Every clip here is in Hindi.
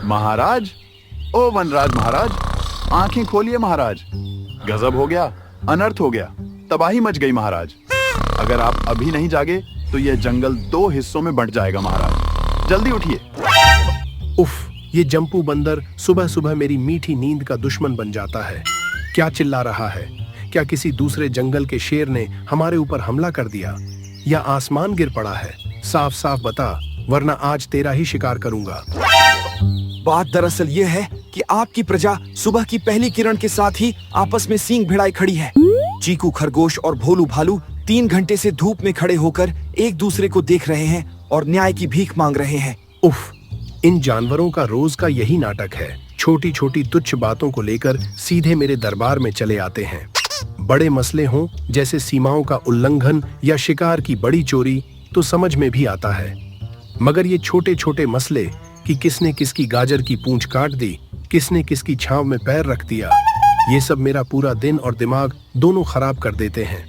महाराज, ओ वनराज महाराज, आंखें खोलिए महाराज। गजब हो गया, अनर्थ हो गया, तबाही मच गई महाराज। अगर आप अभी नहीं जागे तो यह जंगल 2 हिस्सों में बंट जाएगा महाराज। जल्दी उठिए। उफ, ये जंपू बंदर सुबह सुबह मेरी मीठी नींद का दुश्मन बन जाता है। क्या चिल्ला रहा है? क्या किसी दूसरे जंगल के शेर ने हमारे ऊपर हमला कर दिया या आसमान गिर पड़ा है? साफ साफ बता, वरना आज तेरा ही शिकार करूंगा। बात दरअसल ये है कि आपकी प्रजा सुबह की पहली किरण के साथ ही आपस में सींग भिड़ाई खड़ी है। चीकू खरगोश और भोलू भालू 3 घंटे से धूप में खड़े होकर एक दूसरे को देख रहे हैं और न्याय की भीख मांग रहे हैं। उफ, इन जानवरों का रोज का यही नाटक है। छोटी छोटी तुच्छ बातों को लेकर सीधे मेरे दरबार में चले आते हैं। बड़े मसले हों जैसे सीमाओं का उल्लंघन या शिकार की बड़ी चोरी तो समझ में भी आता है, मगर ये छोटे छोटे मसले कि किसने किसकी गाजर की पूंछ काट दी, किसने किसकी छांव में पैर रख दिया, ये सब मेरा पूरा दिन और दिमाग दोनों खराब कर देते हैं।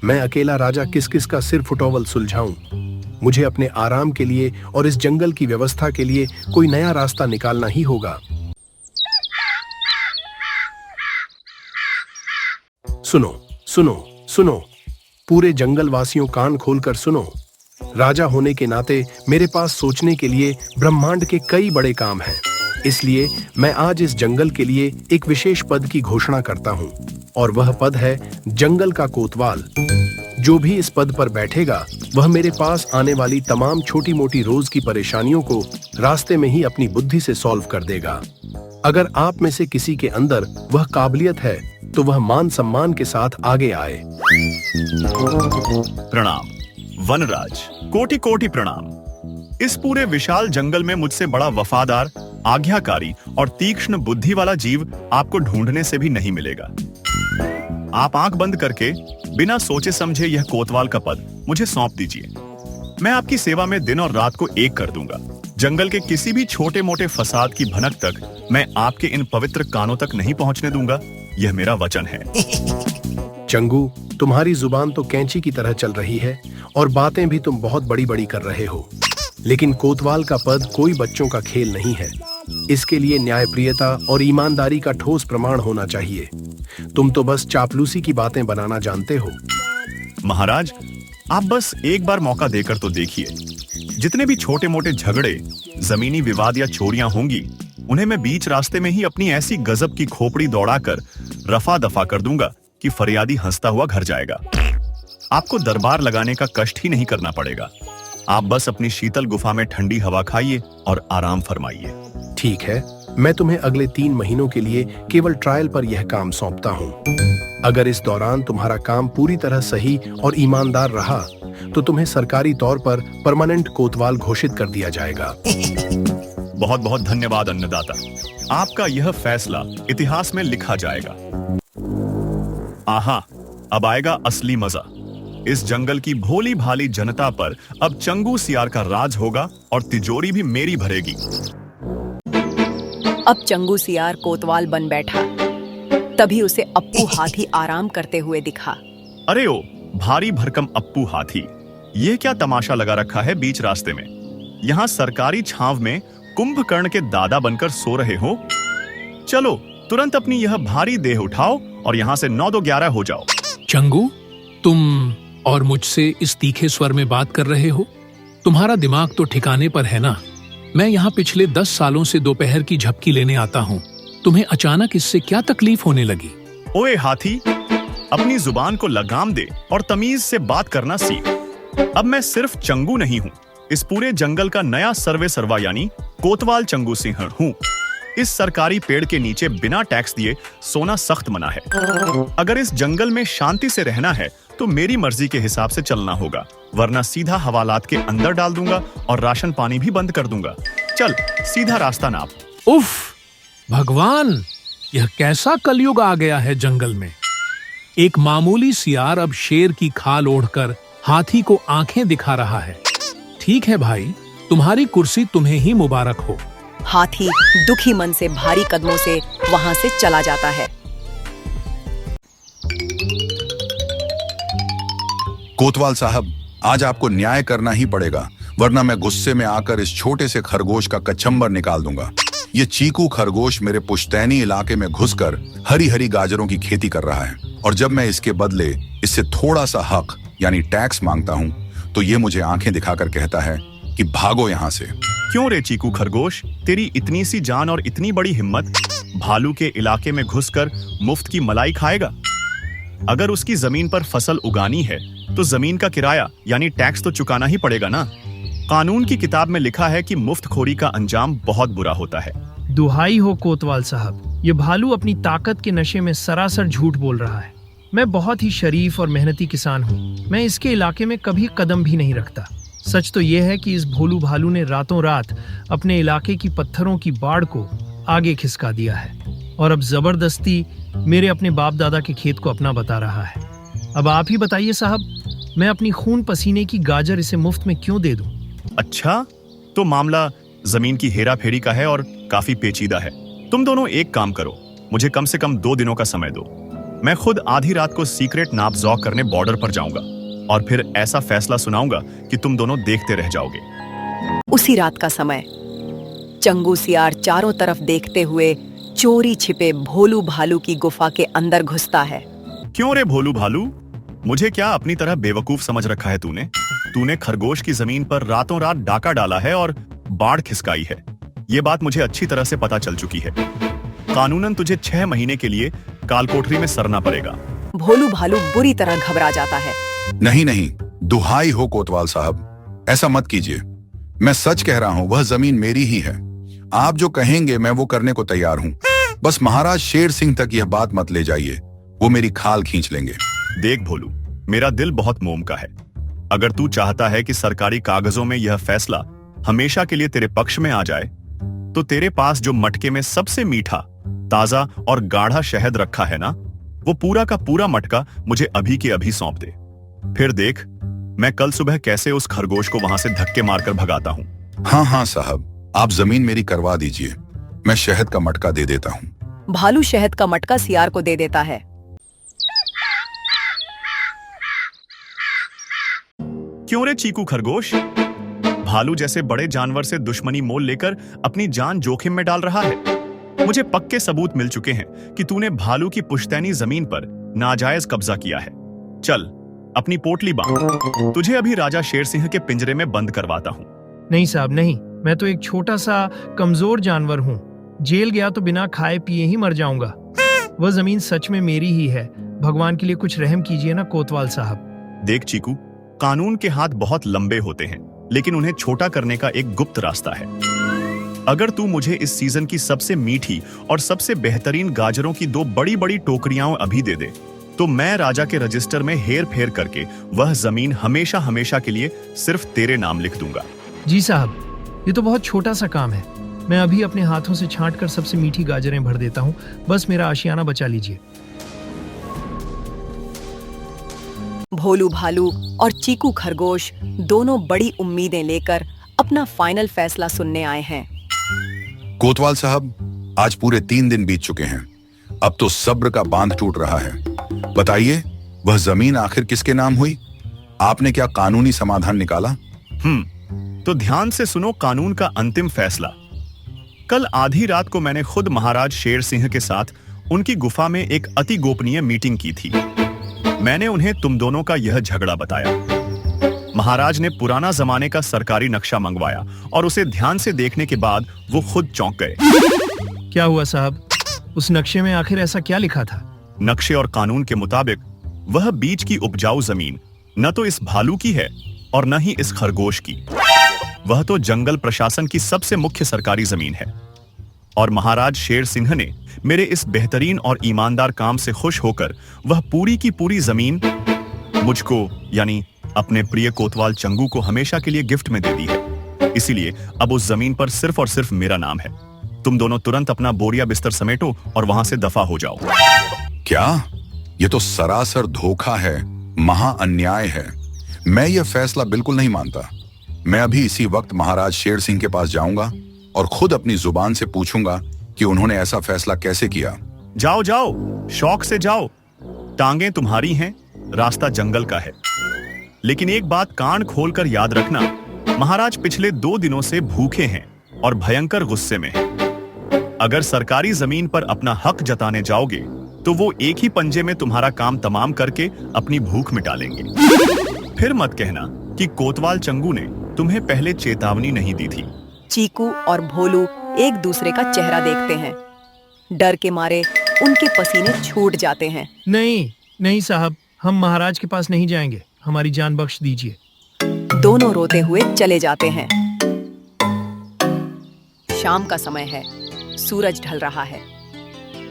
मैं अकेला राजा किस किस का सिर फुटोवल सुलझाऊं? मुझे अपने आराम के लिए और इस जंगल की व्यवस्था के लिए कोई नया रास्ता निकालना ही होगा। सुनो सुनो सुनो, पूरे जंगल वासियों कान खोलकर सुनो। राजा होने के नाते मेरे पास सोचने के लिए ब्रह्मांड के कई बड़े काम हैं। इसलिए मैं आज इस जंगल के लिए एक विशेष पद की घोषणा करता हूँ, और वह पद है जंगल का कोतवाल। जो भी इस पद पर बैठेगा वह मेरे पास आने वाली तमाम छोटी मोटी रोज की परेशानियों को रास्ते में ही अपनी बुद्धि से सॉल्व कर देगा। अगर आप में से किसी के अंदर वह काबिलियत है तो वह मान सम्मान के साथ आगे आए। प्रणाम वनराज, कोटि कोटि प्रणाम। इस पूरे विशाल जंगल में मुझसे बड़ा वफादार, आज्ञाकारी और तीक्ष्ण बुद्धि वाला जीव आपको ढूंढने से भी नहीं मिलेगा। आप आंख बंद करके बिना सोचे समझे यह कोतवाल का पद मुझे सौंप दीजिए। मैं आपकी सेवा में दिन और रात को एक कर दूंगा। जंगल के किसी भी छोटे मोटे फसाद की भनक तक मैं आपके इन पवित्र कानों तक नहीं पहुंचने दूंगा। यह मेरा वचन है। चंगू, तुम्हारी जुबान तो कैंची की तरह चल रही है और बातें भी तुम बहुत बड़ी बड़ी कर रहे हो, लेकिन कोतवाल का पद कोई बच्चों का खेल नहीं है। इसके लिए न्यायप्रियता और ईमानदारी का ठोस प्रमाण होना चाहिए। तुम तो बस चापलूसी की बातें बनाना जानते हो। महाराज, आप बस एक बार मौका देकर तो देखिए। जितने भी छोटे मोटे झगड़े, जमीनी विवाद या चोरियां होंगी, उन्हें मैं बीच रास्ते में ही अपनी ऐसी गजब की खोपड़ी दौड़ाकर रफा दफा कर दूंगा कि फरियादी हंसता हुआ घर जाएगा। आपको दरबार लगाने का कष्ट ही नहीं करना पड़ेगा। आप बस अपनी शीतल गुफा में ठंडी हवा खाइए और आराम फरमाइए। ठीक है, मैं तुम्हें अगले 3 महीनों के लिए केवल ट्रायल पर यह काम सौंपता हूँ। अगर इस दौरान तुम्हारा काम पूरी तरह सही और ईमानदार रहा तो तुम्हें सरकारी तौर पर परमानेंट कोतवाल घोषित कर दिया जाएगा। बहुत बहुत धन्यवाद अन्नदाता। आपका यह फैसला इतिहास में लिखा जाएगा। आहा, अब आएगा असली मजा। इस जंगल की भोली भाली जनता पर अब चंगू सियार का राज होगा और तिजोरी भी मेरी भरेगी। अब चंगू सियार कोतवाल बन बैठा। तभी उसे अप्पू हाथी आराम करते हुए दिखा। अरे ओ, भारी भरकम अप्पू हाथी, ये क्या तमाशा लगा रखा है बीच रास्ते में? यहाँ सरकारी छांव में कुंभकर्ण के दादा बनकर सो रहे हो? चलो तुरंत अपनी यह भारी देह उठाओ और यहाँ से 9-2-11 हो जाओ। चंगू, तुम और मुझसे इस तीखे स्वर में बात कर रहे हो? तुम्हारा दिमाग तो ठिकाने पर है ना? मैं यहाँ पिछले 10 सालों से दोपहर की झपकी लेने आता हूँ। तुम्हें अचानक इससे क्या तकलीफ होने लगी? ओए हाथी, अपनी जुबान को लगाम दे और तमीज से बात करना सीख। अब मैं सिर्फ चंगू नहीं हूँ, इस पूरे जंगल का नया सर्वे सर्वा यानी कोतवाल चंगू सिंह हूँ। इस सरकारी पेड़ के नीचे बिना टैक्स दिए सोना सख्त मना है। अगर इस जंगल में शांति से रहना है तो मेरी मर्जी के हिसाब से चलना होगा, वरना सीधा हवालात के अंदर डाल दूंगा और राशन पानी भी बंद कर दूंगा। चल सीधा रास्ता नाप। उफ, भगवान, यह कैसा कलयुग आ गया है जंगल में। एक मामूली सियार अब शेर की खाल ओढ़कर हाथी को आंखें दिखा रहा है। ठीक है भाई, तुम्हारी कुर्सी तुम्हें ही मुबारक हो। हाथी दुखी मन से भारी कदमों से वहां से चला जाता है। कोतवाल साहब, आज आपको न्याय करना ही पड़ेगा, वरना मैं गुस्से में आकर इस छोटे से खरगोश का कचंबर निकाल दूंगा। ये चीकू खरगोश मेरे पुश्तैनी इलाके में घुसकर हरी हरी गाजरों की खेती कर रहा है, और जब मैं इसके बदले इससे थोड़ा सा हक यानी टैक्स मांगता हूँ तो ये मुझे आंखें दिखाकर कहता है कि भागो यहाँ से। क्यों रे चीकू खरगोश, तेरी इतनी सी जान और इतनी बड़ी हिम्मत, भालू के इलाके में घुसकर मुफ्त की मलाई खाएगा? अगर उसकी जमीन पर फसल उगानी है तो जमीन का किराया यानी टैक्स तो चुकाना ही पड़ेगा ना। कानून की किताब में लिखा है कि मुफ्तखोरी का अंजाम बहुत बुरा होता है। दुहाई हो कोतवाल साहब, ये भालू अपनी ताकत के नशे में सरासर झूठ बोल रहा है। मैं बहुत ही शरीफ और मेहनती किसान हूँ। मैं इसके इलाके में कभी कदम भी नहीं रखता। सच तो यह है कि इस भोलू भालू ने रातों रात अपने इलाके की पत्थरों की बाढ़ को आगे खिसका दिया है और अब जबरदस्ती मेरे अपने बाप दादा के खेत को अपना बता रहा है। अब आप ही बताइए साहब, मैं अपनी खून पसीने की गाजर इसे मुफ्त में क्यों दे दूं? अच्छा, तो मामला जमीन की हेरा फेरी का है और काफी पेचीदा है। तुम दोनों एक काम करो, मुझे कम से कम 2 दिनों का समय दो। मैं खुद आधी रात को सीक्रेट नापजौक करने बॉर्डर पर जाऊंगा और फिर ऐसा फैसला सुनाऊंगा कि तुम दोनों देखते रह जाओगे। उसी रात का समय चंगू सियार चारों तरफ देखते हुए चोरी छिपे भोलू भालू की गुफा के अंदर घुसता है। क्यों रे भोलू भालू, मुझे क्या अपनी तरह बेवकूफ समझ रखा है तूने? तूने खरगोश की जमीन पर रातों रात डाका डाला है और बाढ़ खिसकाई है। ये बात मुझे अच्छी तरह से पता चल चुकी है। कानूनन तुझे 6 महीने के लिए कालकोठरी में सरना पड़ेगा। भोलू भालू बुरी तरह घबरा जाता है। नहीं, दुहाई हो कोतवाल साहब, ऐसा मत कीजिए। मैं सच कह रहा हूँ, वह जमीन मेरी ही है। आप जो कहेंगे मैं वो करने को तैयार हूँ। बस महाराज शेर सिंह तक यह बात मत ले जाइए, वो मेरी खाल खींच लेंगे। देख भोलू, मेरा दिल बहुत मोम का है। अगर तू चाहता है कि सरकारी कागजों में यह फैसला हमेशा के लिए तेरे पक्ष में आ जाए, तो तेरे पास जो मटके में सबसे मीठा, ताजा और गाढ़ा शहद रखा है ना, वो पूरा का पूरा मटका मुझे अभी के अभी सौंप दे। फिर देख मैं कल सुबह कैसे उस खरगोश को वहां से धक्के मारकर भगाता हूँ। हाँ साहब, आप जमीन मेरी करवा दीजिए, मैं शहद का मटका दे देता हूँ। भालू शहद का मटका सियार को दे देता है। क्यों रे चीकू खरगोश, भालू जैसे बड़े जानवर से दुश्मनी मोल लेकर अपनी जान जोखिम में डाल रहा है? मुझे पक्के सबूत मिल चुके हैं कि तूने भालू की पुश्तैनी जमीन पर नाजायज कब्जा किया है। चल अपनी पोटली बांध, तुझे अभी राजा शेर सिंह के पिंजरे में बंद करवाता हूँ। नहीं साहब नहीं, मैं तो एक छोटा सा कमजोर जानवर हूँ। जेल गया तो बिना खाए पिए ही मर जाऊंगा। वह जमीन सच में मेरी ही है। भगवान के लिए कुछ रहम कीजिए ना कोतवाल साहब। देख चीकू, कानून के हाथ बहुत लंबे होते हैं, लेकिन उन्हें छोटा करने का एक गुप्त रास्ता है। अगर तू मुझे इस सीजन की सबसे मीठी और सबसे बेहतरीन गाजरों की 2 बड़ी बड़ी टोकरियां अभी दे दे, तो मैं राजा के रजिस्टर में हेर फेर करके वह जमीन हमेशा हमेशा के लिए सिर्फ तेरे नाम लिख दूंगा। जी साहब, ये तो बहुत छोटा सा काम है। मैं अभी अपने हाथों से छांट कर सबसे मीठी गाजरें भर देता हूँ। बस मेरा आशियाना बचा लीजिए। भोलू भालू और चीकू खरगोश दोनों बड़ी उम्मीदें लेकर अपना फाइनल फैसला सुनने आए हैं। कोतवाल साहब, आज पूरे 3 दिन बीत चुके हैं। अब तो सब्र का बांध टूट रहा है। बताइए, वह जमीन आखिर किसके नाम हुई? आपने क्या कानूनी समाधान निकाला? तो ध्यान से सुनो कानून का अंतिम फैसला। कल आधी रात को मैंने खुद महाराज शेर सिंह के साथ उनकी गुफा में एक अति गोपनीय मीटिंग की थी। मैंने उन्हें तुम दोनों का यह झगड़ा बताया। महाराज ने पुराना जमाने का सरकारी नक्शा मंगवाया और उसे ध्यान से देखने के बाद वो खुद चौंक गए। क्या हुआ साहब? उस नक्शे में आखिर ऐसा क्या लिखा था? नक्शे और कानून के मुताबिक वह बीच की उपजाऊ जमीन न तो इस भालू की है और न ही इस खरगोश की। वह तो जंगल प्रशासन की सबसे मुख्य सरकारी जमीन है। और महाराज शेर सिंह ने मेरे इस बेहतरीन और ईमानदार काम से खुश होकर वह पूरी की पूरी जमीन मुझको यानी अपने प्रिय कोतवाल चंगू को हमेशा के लिए गिफ्ट में दे दी है। इसीलिए अब उस जमीन पर सिर्फ और सिर्फ मेरा नाम है। तुम दोनों तुरंत अपना बोरिया बिस्तर समेटो और वहां से दफा हो जाओ। क्या? ये तो सरासर धोखा है, महा अन्याय है। मैं यह फैसला बिल्कुल नहीं मानता। मैं अभी इसी वक्त महाराज शेर सिंह के पास जाऊंगा और खुद अपनी जुबान से पूछूंगा कि उन्होंने ऐसा फैसला कैसे किया। जाओ जाओ, शौक से जाओ। टांगें तुम्हारी हैं, रास्ता जंगल का है। लेकिन एक बात कान खोलकर याद रखना, महाराज पिछले 2 दिनों से भूखे हैं और भयंकर गुस्से में हैं। अगर सरकारी जमीन पर अपना हक जताने जाओगे तो वो एक ही पंजे में तुम्हारा काम तमाम करके अपनी भूख मिटा लेंगे। फिर मत कहना कि कोतवाल चंगू ने तुम्हें पहले चेतावनी नहीं दी थी। चीकू और भोलू एक दूसरे का चेहरा देखते हैं। डर के मारे उनके पसीने छूट जाते हैं। नहीं नहीं साहब, हम महाराज के पास नहीं जाएंगे, हमारी जान बख्श दीजिए। दोनों रोते हुए चले जाते हैं। शाम का समय है, सूरज ढल रहा है।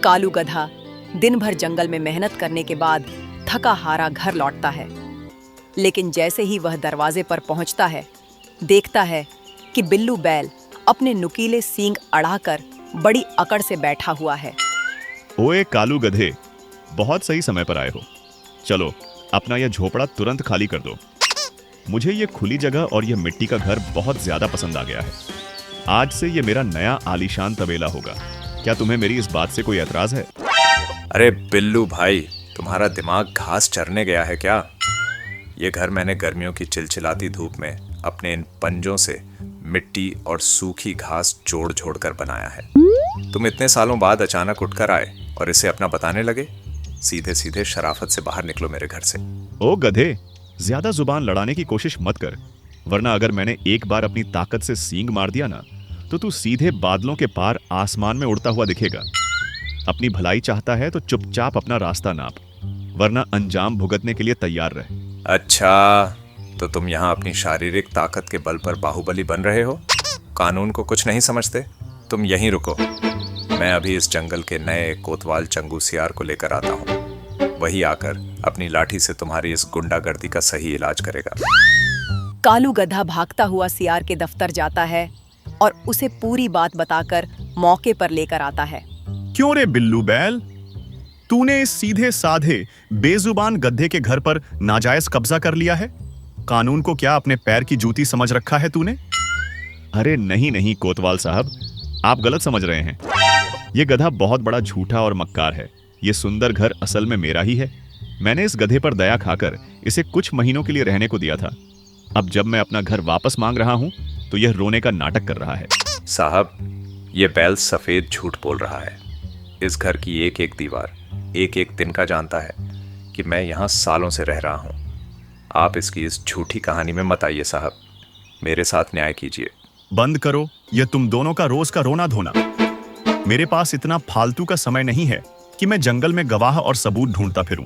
कालू गधा दिन भर जंगल में मेहनत करने के बाद थका हारा घर लौटता है। लेकिन जैसे ही वह दरवाजे पर पहुंचता है, देखता है कि बिल्लू बैल अपने नुकीले सींग अड़ाकर बड़ी अकड़ से बैठा हुआ है। ओए कालू गधे, बहुत सही समय पर आए हो। चलो अपना यह झोपड़ा तुरंत खाली कर दो। मुझे ये खुली जगह और यह मिट्टी का घर बहुत ज्यादा पसंद आ गया है। आज से ये मेरा नया आलीशान तबेला होगा। क्या तुम्हें मेरी इस बात से कोई एतराज है? अरे बिल्लू भाई, तुम्हारा दिमाग घास चरने गया है क्या? ये घर मैंने गर्मियों की चिलचिलाती धूप में अपने इन पंजों से मिट्टी और सूखी घास जोड़ जोड़ कर बनाया है। तुम इतने सालों बाद अचानक उठकर आए और इसे अपना बताने लगे। सीधे सीधे शराफत से बाहर निकलो मेरे घर से। ओ गधे, ज्यादा जुबान लड़ाने की कोशिश मत कर, वरना अगर मैंने एक बार अपनी ताकत से सींग मार दिया ना, तो तू सीधे बादलों के पार आसमान में उड़ता हुआ दिखेगा। अपनी भलाई चाहता है तो चुपचाप अपना रास्ता नाप, वरना अंजाम भुगतने के लिए तैयार रहे। अच्छा, तो तुम यहाँ अपनी शारीरिक ताकत के बल पर बाहुबली बन रहे हो? कानून को कुछ नहीं समझते? तुम यहीं रुको, मैं अभी इस जंगल के नए कोतवाल चंगू सियार को लेकर आता हूँ। वही आकर अपनी लाठी से तुम्हारी इस गुंडागर्दी का सही इलाज करेगा। कालू गधा भागता हुआ सियार के दफ्तर जाता है और उसे पूरी बात बताकर मौके पर लेकर आता है। क्यों रे बिल्लू बैल, तूने इस सीधे साधे बेजुबान गधे के घर पर नाजायज कब्जा कर लिया है? कानून को क्या अपने पैर की जूती समझ रखा है तूने? अरे नहीं नहीं कोतवाल साहब, आप गलत समझ रहे हैं। ये गधा बहुत बड़ा झूठा और मक्कार है। ये सुंदर घर असल में मेरा ही है। मैंने इस गधे पर दया खाकर इसे कुछ महीनों के लिए रहने को दिया था। अब जब मैं अपना घर वापस मांग रहा हूं तो यह रोने का नाटक कर रहा है। साहब, ये बैल सफेद झूठ बोल रहा है। इस घर की एक एक दीवार, एक एक दिन का जानता है कि मैं यहाँ सालों से रह रहा हूँ। आप इसकी इस झूठी कहानी में मत आइए साहब, मेरे साथ न्याय कीजिए। बंद करो ये तुम दोनों का रोज का रोना धोना। मेरे पास इतना फालतू का समय नहीं है कि मैं जंगल में गवाह और सबूत ढूंढता फिरूं।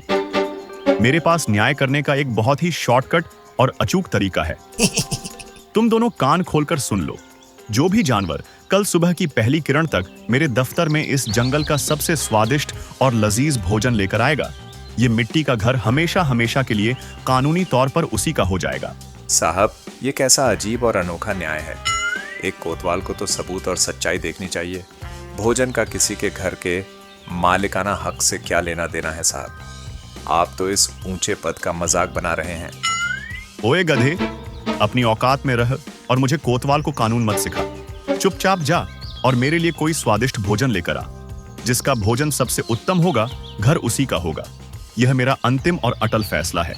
मेरे पास न्याय करने का एक बहुत ही शॉर्टकट और अचूक तरीका है। तुम दोनों कान खोलकर सुन लो। जो भी जानवर कल सुबह की पहली किरण तक मेरे दफ्तर में इस जंगल का सबसे स्वादिष्ट और लजीज भोजन लेकर आएगा, ये मिट्टी का घर हमेशा हमेशा के लिए कानूनी तौर पर उसी का हो जाएगा। साहब, ये कैसा अजीब और अनोखा न्याय है। एक कोतवाल को तो सबूत और सच्चाई देखनी चाहिए। भोजन का किसी के घर के मालिकाना हक से क्या लेना देना है साहब? आप तो इस ऊंचे पद का मजाक बना रहे हैं। ओए गधे, अपनी औकात में रह और मुझे कोतवाल को कानून मत सिखा। चुपचाप जा और मेरे लिए कोई स्वादिष्ट भोजन लेकर आ। जिसका भोजन सबसे उत्तम होगा, घर उसी का होगा। यह मेरा अंतिम और अटल फैसला है।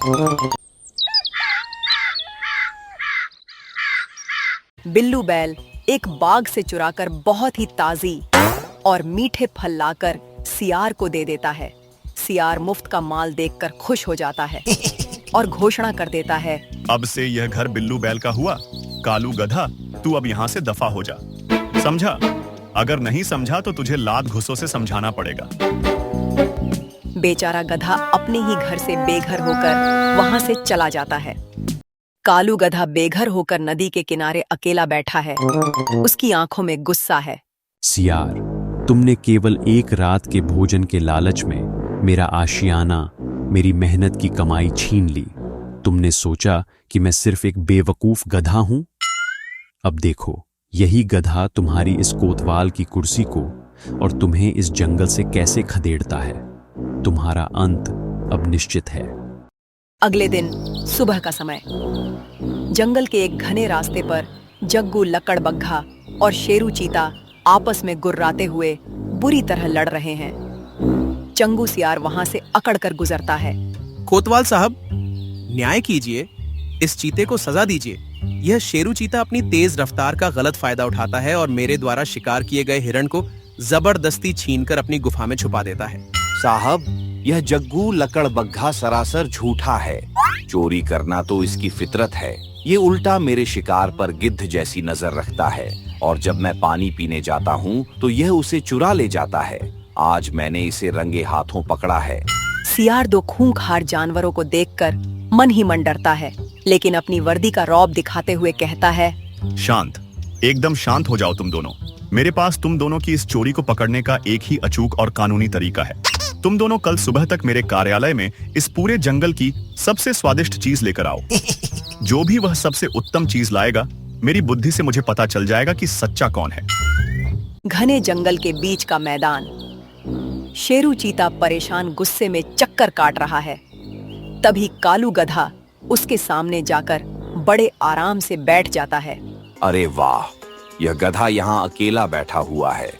बिल्लू बैल एक बाग से चुराकर बहुत ही ताजी और मीठे फल लाकर सियार को दे देता है। सियार मुफ्त का माल देखकर खुश हो जाता है और घोषणा कर देता है, अब से यह घर बिल्लू बैल का हुआ। कालू गधा, तू अब यहाँ से दफा हो जा। समझा? अगर नहीं समझा तो तुझे लात घुसों से समझाना पड़ेगा। बेचारा गधा अपने ही घर से बेघर होकर वहां से चला जाता है। कालू गधा बेघर होकर नदी के किनारे अकेला बैठा है। उसकी आंखों में गुस्सा है। सियार, तुमने केवल एक रात के भोजन के लालच में मेरा आशियाना, मेरी मेहनत की कमाई छीन ली। तुमने सोचा कि मैं सिर्फ एक बेवकूफ गधा हूं? अब देखो, यही गधा तुम्हारी इस कोतवाल की कुर्सी को और तुम्हें इस जंगल से कैसे खदेड़ता है। तुम्हारा अंत अब निश्चित है। अगले दिन सुबह का समय, जंगल के एक घने रास्ते पर जग्गू लकड़बग्घा और शेरू चीता आपस में गुर्राते हुए बुरी तरह लड़ रहे हैं। चंगू सियार वहां से अकड़कर गुजरता है। कोतवाल साहब, न्याय कीजिए, इस चीते को सजा दीजिए। यह शेरू चीता अपनी तेज रफ्तार का गलत फायदा उठाता है और मेरे द्वारा शिकार किए गए हिरण को जबरदस्ती छीनकर अपनी गुफा में छुपा देता है। साहब, यह जग्गू लकड़बग्घा सरासर झूठा है। चोरी करना तो इसकी फितरत है। ये उल्टा मेरे शिकार पर गिद्ध जैसी नजर रखता है और जब मैं पानी पीने जाता हूँ तो यह उसे चुरा ले जाता है। आज मैंने इसे रंगे हाथों पकड़ा है। सियार दो खूंखार जानवरों को देखकर मन ही मन डरता है, लेकिन अपनी वर्दी का रौब दिखाते हुए कहता है, शांत, एकदम शांत हो जाओ तुम दोनों। मेरे पास तुम दोनों की इस चोरी को पकड़ने का एक ही अचूक और कानूनी तरीका है। तुम दोनों कल सुबह तक मेरे कार्यालय में इस पूरे जंगल की सबसे स्वादिष्ट चीज लेकर आओ। जो भी वह सबसे उत्तम चीज लाएगा, मेरी बुद्धि से मुझे पता चल जाएगा कि सच्चा कौन है। घने जंगल के बीच का मैदान। शेरू चीता परेशान गुस्से में चक्कर काट रहा है। तभी कालू गधा उसके सामने जाकर बड़े आराम से बैठ जाता है। अरे वाह, यह गधा यहाँ अकेला बैठा हुआ है।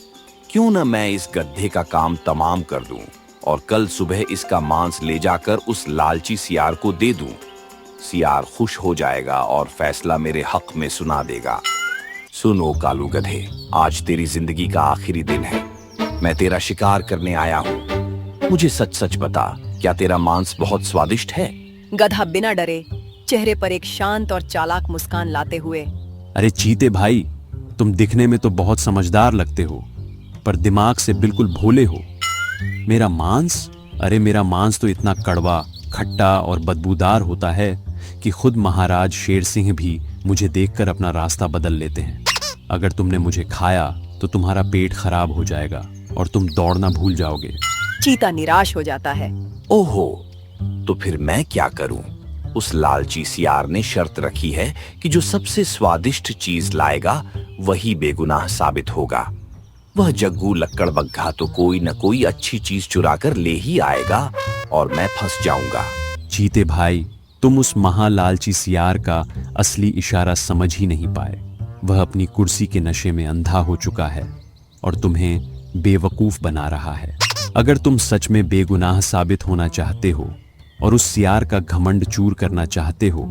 क्यों न मैं इस गधे का काम तमाम कर दूं और कल सुबह इसका मांस ले जाकर उस लालची सियार को दे दूं। सियार खुश हो जाएगा और फैसला मेरे हक में सुना देगा। सुनो कालू गधे, आज तेरी जिंदगी का आखिरी दिन है। मैं तेरा शिकार करने आया हूँ। मुझे सच सच बता, क्या तेरा मांस बहुत स्वादिष्ट है? गधा बिना डरे चेहरे पर एक शांत और चालाक मुस्कान लाते हुए, अरे चीते भाई, तुम दिखने में तो बहुत समझदार लगते हो, पर दिमाग से बिल्कुल भोले हो। मेरा मांस? अरे मेरा मांस तो इतना कड़वा, खट्टा और बदबूदार होता है कि खुद महाराज शेर सिंह भी मुझे देखकर अपना रास्ता बदल लेते हैं। अगर तुमने मुझे खाया तो तुम्हारा पेट खराब हो जाएगा और तुम दौड़ना भूल जाओगे। चीता निराश हो जाता है। ओहो, तो फिर मैं क्या करूं? उस लालची सियार ने शर्त रखी है कि जो सबसे स्वादिष्ट चीज लाएगा वही बेगुनाह साबित होगा। वह जग्गू लक्कड़बग्घा तो कोई न कोई अच्छी चीज चुरा कर ले ही आएगा और मैं फंस जाऊंगा। चीते भाई, तुम उस महालालची सियार का असली इशारा समझ ही नहीं पाए। वह अपनी कुर्सी के नशे में अंधा हो चुका है और तुम्हें बेवकूफ बना रहा है। अगर तुम सच में बेगुनाह साबित होना चाहते हो और उस सियार का घमंड चूर करना चाहते हो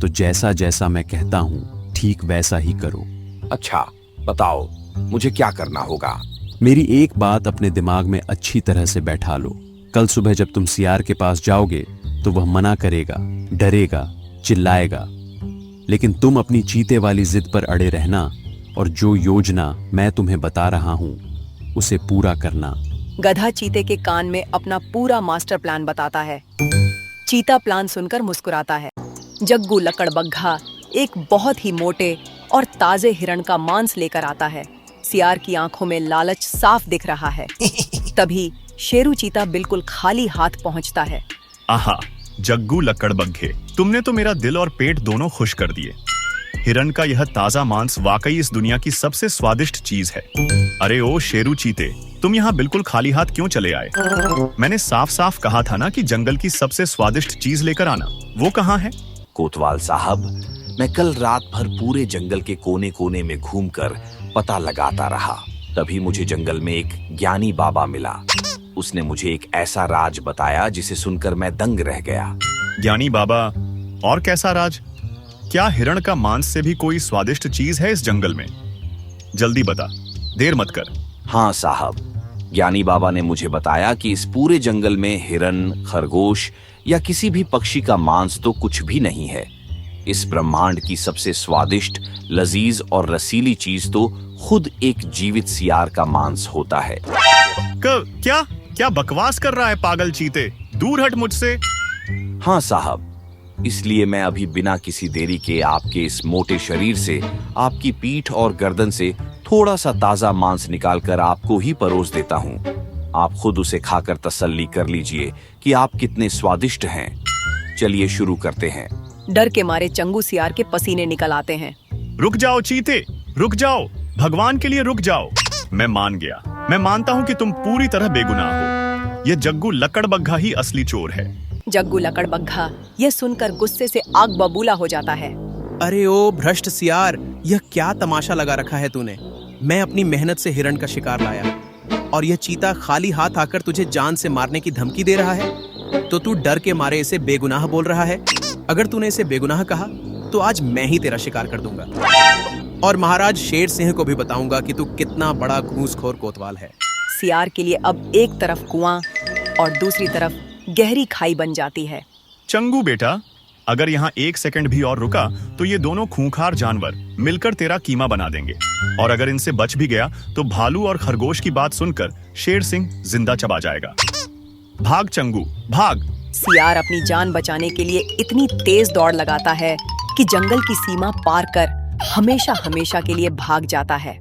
तो जैसा जैसा मैं कहता हूँ ठीक वैसा ही करो। अच्छा, बताओ मुझे क्या करना होगा? मेरी एक बात अपने दिमाग में अच्छी तरह से बैठा लो। कल सुबह जब तुम सियार के पास जाओगे तो वह मना करेगा, डरेगा, चिल्लाएगा, लेकिन तुम अपनी चीते वाली जिद पर अड़े रहना और जो योजना मैं तुम्हें बता रहा हूँ उसे पूरा करना। गधा चीते के कान में अपना पूरा मास्टर प्लान बताता है। चीता प्लान सुनकर मुस्कुराता है। जग्गू लकड़बग्घा एक बहुत ही मोटे और ताजे हिरण का मांस लेकर आता है। सियार की आंखों में लालच साफ दिख रहा है। तभी शेरू चीता बिल्कुल खाली हाथ पहुंचता है। आहा, जग्गू लकड़बग्घे, तुमने तो मेरा दिल और पेट दोनों खुश कर दिए। हिरन का यह ताजा मांस वाकई इस दुनिया की सबसे स्वादिष्ट चीज है। अरे ओ शेरू चीते, तुम यहाँ बिल्कुल खाली हाथ क्यों चले आए? मैंने साफ साफ कहा था ना कि जंगल की सबसे स्वादिष्ट चीज लेकर आना। वो कहाँ है? कोतवाल साहब, मैं कल रात भर पूरे जंगल के कोने कोने में घूमकर पता लगाता रहा। तभी मुझे जंगल में एक ज्ञानी बाबा मिला। उसने मुझे एक ऐसा राज बताया जिसे सुनकर मैं दंग रह गया। ज्ञानी बाबा? और कैसा राज? क्या हिरण का मांस से भी कोई स्वादिष्ट चीज है इस जंगल में? जल्दी बता, देर मत कर। हाँ साहब, ज्ञानी बाबा ने मुझे बताया कि इस पूरे जंगल में हिरन, खरगोश या किसी भी पक्षी का मांस तो कुछ भी नहीं है। इस ब्रह्मांड की सबसे स्वादिष्ट, लजीज और रसीली चीज तो खुद एक जीवित सियार का मांस होता है। क्या बकवास कर रहा है पागल चीते? दूर हट मुझसे। हाँ साहब, इसलिए मैं अभी बिना किसी देरी के आपके इस मोटे शरीर से, आपकी पीठ और गर्दन से थोड़ा सा ताजा मांस निकालकर आपको ही परोस देता हूँ। आप खुद उसे खाकर तसल्ली कर लीजिए कि आप कितने स्वादिष्ट हैं। चलिए शुरू करते हैं। डर के मारे चंगू सियार के पसीने निकल आते हैं। रुक जाओ चीते, रुक जाओ, भगवान के लिए रुक जाओ। मैं मान गया। मैं मानता हूँ कि तुम पूरी तरह बेगुनाह हो। यह जग्गू लकड़बग्घा ही असली चोर है। जग्गू लकड़बग्घा यह सुनकर गुस्से से आग बबूला हो जाता है। अरे ओ भ्रष्ट सियार, यह क्या तमाशा लगा रखा है तूने? मैं अपनी मेहनत से हिरण का शिकार लाया और यह चीता खाली हाथ आकर तुझे जान से मारने की धमकी दे रहा है। तो तू डर के मारे इसे बेगुनाह बोल रहा है। अगर तूने इसे बेगुनाह कहा तो आज मैं ही तेरा शिकार कर दूंगा। और महाराज शेर सिंह को भी बताऊंगा कि तू कितना बड़ा घूसखोर कोतवाल है। सियार के लिए अब एक तरफ कुआं और दूसरी तरफ गहरी खाई बन जाती है। चंगू बेटा, अगर यहाँ 1 सेकंड भी और रुका तो ये दोनों खूंखार जानवर मिलकर तेरा कीमा बना देंगे, और अगर इनसे बच भी गया तो भालू और खरगोश की बात सुनकर शेर सिंह जिंदा चबा जाएगा। भाग चंगू, भाग। सियार अपनी जान बचाने के लिए इतनी तेज दौड़ लगाता है कि जंगल की सीमा पार कर हमेशा हमेशा के लिए भाग जाता है।